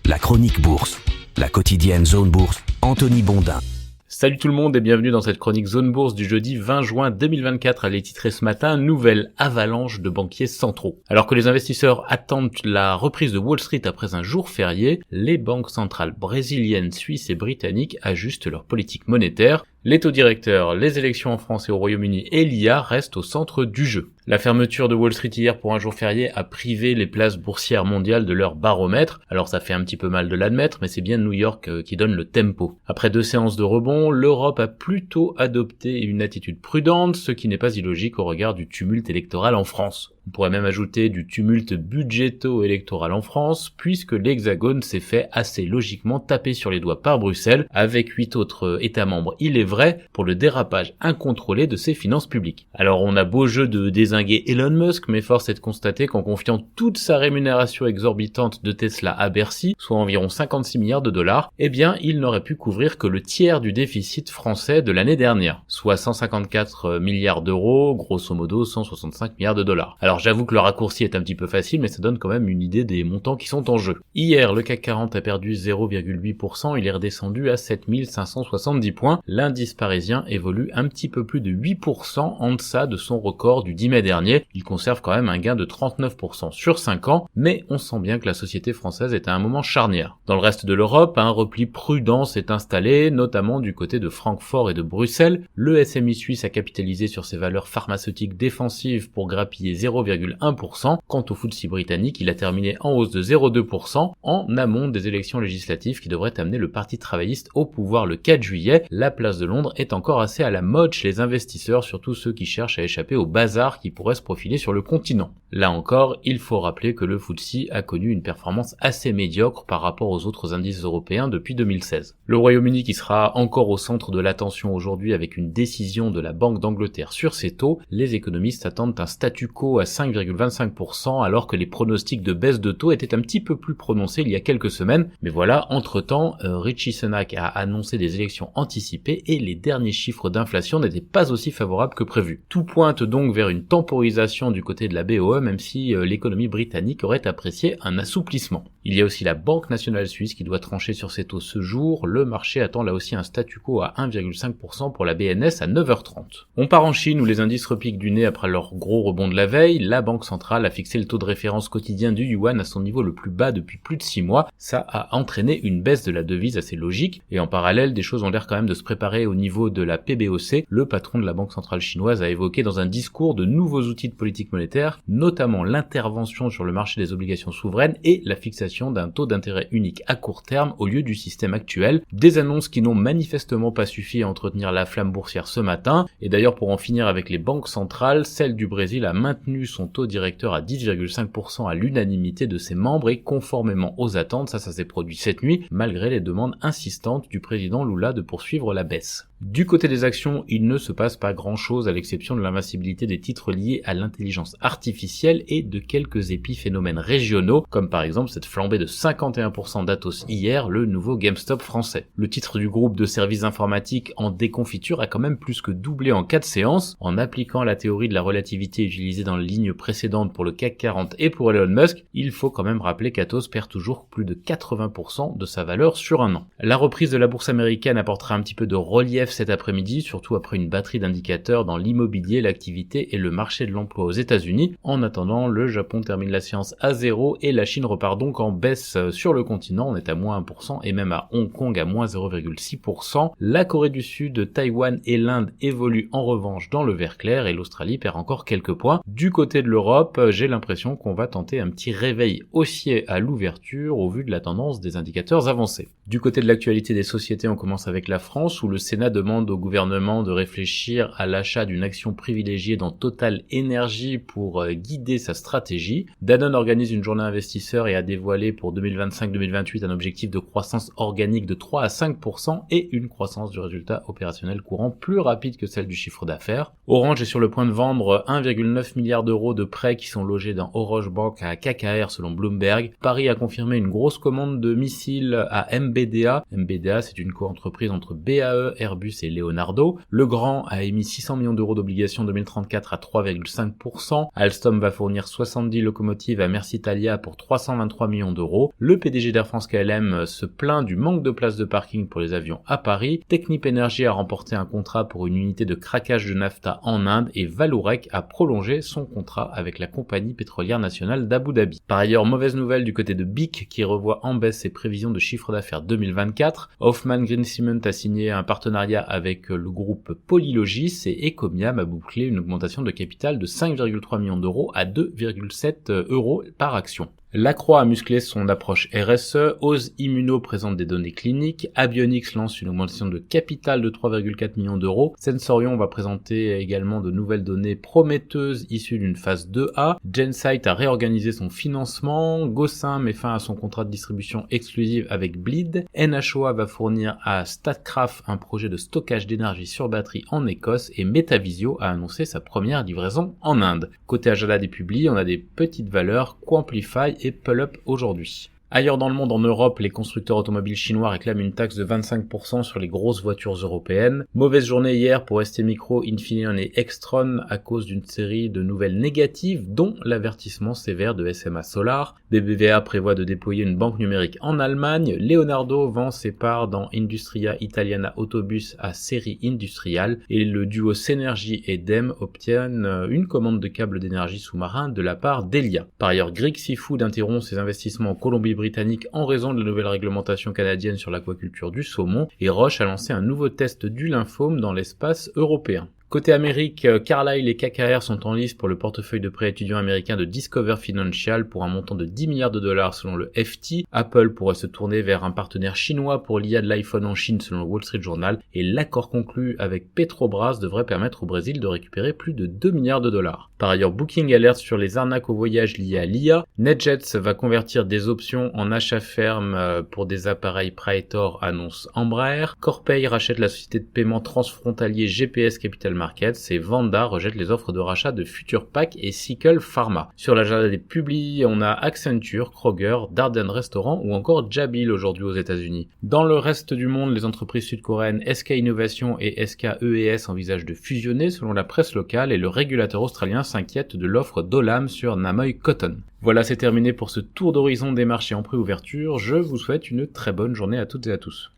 La chronique bourse, la quotidienne Zone Bourse, Anthony Bondin. Salut tout le monde et bienvenue dans cette chronique Zone Bourse du jeudi 20 juin 2024. Elle est titrée ce matin, nouvelle avalanche de banquiers centraux. Alors que les investisseurs attendent la reprise de Wall Street après un jour férié, les banques centrales brésiliennes, suisses et britanniques ajustent leur politique monétaire. Les taux directeurs, les élections en France et au Royaume-Uni et l'IA restent au centre du jeu. La fermeture de Wall Street hier pour un jour férié a privé les places boursières mondiales de leur baromètre. Alors ça fait un petit peu mal de l'admettre, mais c'est bien New York qui donne le tempo. Après 2 séances de rebond, l'Europe a plutôt adopté une attitude prudente, ce qui n'est pas illogique au regard du tumulte électoral en France. On pourrait même ajouter du tumulte budgéto-électoral en France, puisque l'Hexagone s'est fait assez logiquement taper sur les doigts par Bruxelles, avec 8 autres États membres, il est vrai, pour le dérapage incontrôlé de ses finances publiques. Alors on a beau jeu de dézinguer Elon Musk, mais force est de constater qu'en confiant toute sa rémunération exorbitante de Tesla à Bercy, soit environ 56 milliards de dollars, eh bien il n'aurait pu couvrir que le tiers du déficit français de l'année dernière, soit 154 milliards d'euros, grosso modo 165 milliards de dollars. Alors j'avoue que le raccourci est un petit peu facile, mais ça donne quand même une idée des montants qui sont en jeu. Hier, le CAC 40 a perdu 0,8%, il est redescendu à 7570 points. L'indice parisien évolue un petit peu plus de 8% en deçà de son record du 10 mai dernier. Il conserve quand même un gain de 39% sur 5 ans, mais on sent bien que la société française est à un moment charnière. Dans le reste de l'Europe, un repli prudent s'est installé, notamment du côté de Francfort et de Bruxelles. Le SMI suisse a capitalisé sur ses valeurs pharmaceutiques défensives pour grappiller 0,1%. Quant au FTSE britannique, il a terminé en hausse de 0,2% en amont des élections législatives qui devraient amener le Parti travailliste au pouvoir le 4 juillet. La place de Londres est encore assez à la mode chez les investisseurs, surtout ceux qui cherchent à échapper au bazar qui pourrait se profiler sur le continent. Là encore, il faut rappeler que le FTSE a connu une performance assez médiocre par rapport aux autres indices européens depuis 2016. Le Royaume-Uni qui sera encore au centre de l'attention aujourd'hui avec une décision de la Banque d'Angleterre sur ses taux, les économistes attendent un statu quo à 5,25% alors que les pronostics de baisse de taux étaient un petit peu plus prononcés il y a quelques semaines. Mais voilà, entre-temps, Rishi Sunak a annoncé des élections anticipées et les derniers chiffres d'inflation n'étaient pas aussi favorables que prévu. Tout pointe donc vers une temporisation du côté de la BOE, même si l'économie britannique aurait apprécié un assouplissement. Il y a aussi la Banque nationale suisse qui doit trancher sur ses taux ce jour. Le marché attend là aussi un statu quo à 1,5% pour la BNS à 9h30. On part en Chine où les indices repiquent du nez après leur gros rebond de la veille. La Banque centrale a fixé le taux de référence quotidien du yuan à son niveau le plus bas depuis plus de 6 mois. Ça a entraîné une baisse de la devise assez logique. Et en parallèle, des choses ont l'air quand même de se préparer au niveau de la PBOC. Le patron de la Banque centrale chinoise a évoqué dans un discours de nouveaux outils de politique monétaire, notamment l'intervention sur le marché des obligations souveraines et la fixation d'un taux d'intérêt unique à court terme au lieu du système actuel. Des annonces qui n'ont manifestement pas suffi à entretenir la flamme boursière ce matin. Et d'ailleurs, pour en finir avec les banques centrales, celle du Brésil a maintenu son taux directeur à 10,5% à l'unanimité de ses membres et conformément aux attentes, ça s'est produit cette nuit, malgré les demandes insistantes du président Lula de poursuivre la baisse. Du côté des actions, il ne se passe pas grand-chose à l'exception de l'invincibilité des titres liés à l'intelligence artificielle et de quelques épiphénomènes régionaux, comme par exemple cette flambée de 51% d'Atos hier, le nouveau GameStop français. Le titre du groupe de services informatiques en déconfiture a quand même plus que doublé en 4 séances, en appliquant la théorie de la relativité utilisée dans la ligne précédente pour le CAC 40 et pour Elon Musk. Il faut quand même rappeler qu'Atos perd toujours plus de 80% de sa valeur sur un an. La reprise de la bourse américaine apportera un petit peu de relief cet après-midi, surtout après une batterie d'indicateurs dans l'immobilier, l'activité et le marché de l'emploi aux États-Unis. En attendant, le Japon termine la séance à 0 et la Chine repart donc en baisse sur le continent. On est à moins 1% et même à Hong Kong à moins 0,6%. La Corée du Sud, Taïwan et l'Inde évoluent en revanche dans le vert clair et l'Australie perd encore quelques points. Du côté de l'Europe, j'ai l'impression qu'on va tenter un petit réveil haussier à l'ouverture au vu de la tendance des indicateurs avancés. Du côté de l'actualité des sociétés, on commence avec la France où le Sénat demande au gouvernement de réfléchir à l'achat d'une action privilégiée dans Total Energy pour guider sa stratégie. Danone organise une journée investisseur et a dévoilé pour 2025-2028 un objectif de croissance organique de 3 à 5% et une croissance du résultat opérationnel courant plus rapide que celle du chiffre d'affaires. Orange est sur le point de vendre 1,9 milliard d'euros de prêts qui sont logés dans Orange Bank à KKR selon Bloomberg. Paris a confirmé une grosse commande de missiles à MBDA. MBDA, c'est une co-entreprise entre BAE, Airbus Airbus et Leonardo. Legrand a émis 600 millions d'euros d'obligations 2034 à 3,5%. Alstom va fournir 70 locomotives à Mercitalia pour 323 millions d'euros. Le PDG d'Air France KLM se plaint du manque de places de parking pour les avions à Paris. Technip Energies a remporté un contrat pour une unité de craquage de nafta en Inde et Vallourec a prolongé son contrat avec la compagnie pétrolière nationale d'Abu Dhabi. Par ailleurs, mauvaise nouvelle du côté de BIC qui revoit en baisse ses prévisions de chiffre d'affaires 2024. Hoffmann Green Cement a signé un partenariat avec le groupe Polylogis et Ecomiam a bouclé une augmentation de capital de 5,3 millions d'euros à 2,7 euros par action. Lacroix a musclé son approche RSE, Ose Immuno présente des données cliniques, Abionics lance une augmentation de capital de 3,4 millions d'euros, Sensorion va présenter également de nouvelles données prometteuses issues d'une phase 2A, Gensight a réorganisé son financement, Gossin met fin à son contrat de distribution exclusive avec Bleed, NHOA va fournir à Statkraft un projet de stockage d'énergie sur batterie en Écosse et Metavisio a annoncé sa première livraison en Inde. Côté Ajala des publis, on a des petites valeurs, Quamplify et Pull-Up aujourd'hui. Ailleurs dans le monde, en Europe, les constructeurs automobiles chinois réclament une taxe de 25% sur les grosses voitures européennes. Mauvaise journée hier pour STMicro, Infineon et Extron à cause d'une série de nouvelles négatives, dont l'avertissement sévère de SMA Solar. BBVA prévoit de déployer une banque numérique en Allemagne. Leonardo vend ses parts dans Industria Italiana Autobus à Série Industrial. Et le duo Synergy et DEM obtiennent une commande de câbles d'énergie sous-marin de la part d'Elia. Par ailleurs, Greek Seafood interrompt ses investissements en Colombie-Britannique en raison de la nouvelle réglementation canadienne sur l'aquaculture du saumon et Roche a lancé un nouveau test du lymphome dans l'espace européen. Côté Amérique, Carlyle et KKR sont en lice pour le portefeuille de prêts étudiants américain de Discover Financial pour un montant de 10 milliards de dollars selon le FT. Apple pourrait se tourner vers un partenaire chinois pour l'IA de l'iPhone en Chine selon le Wall Street Journal et l'accord conclu avec Petrobras devrait permettre au Brésil de récupérer plus de 2 milliards de dollars. Par ailleurs, Booking alerte sur les arnaques au voyage liées à l'IA. NetJets va convertir des options en achat ferme pour des appareils Praetor, annonce Embraer. Corpay rachète la société de paiement transfrontalier GPS Capital Markets et Vanda rejette les offres de rachat de FuturePack et Cycle Pharma. Sur l'agenda des publis, on a Accenture, Kroger, Darden Restaurant ou encore Jabil aujourd'hui aux États-Unis. Dans le reste du monde, les entreprises sud-coréennes SK Innovation et SK EES envisagent de fusionner selon la presse locale et le régulateur australien s'inquiète de l'offre d'Olam sur Namoy Cotton. Voilà, c'est terminé pour ce tour d'horizon des marchés en préouverture. Je vous souhaite une très bonne journée à toutes et à tous.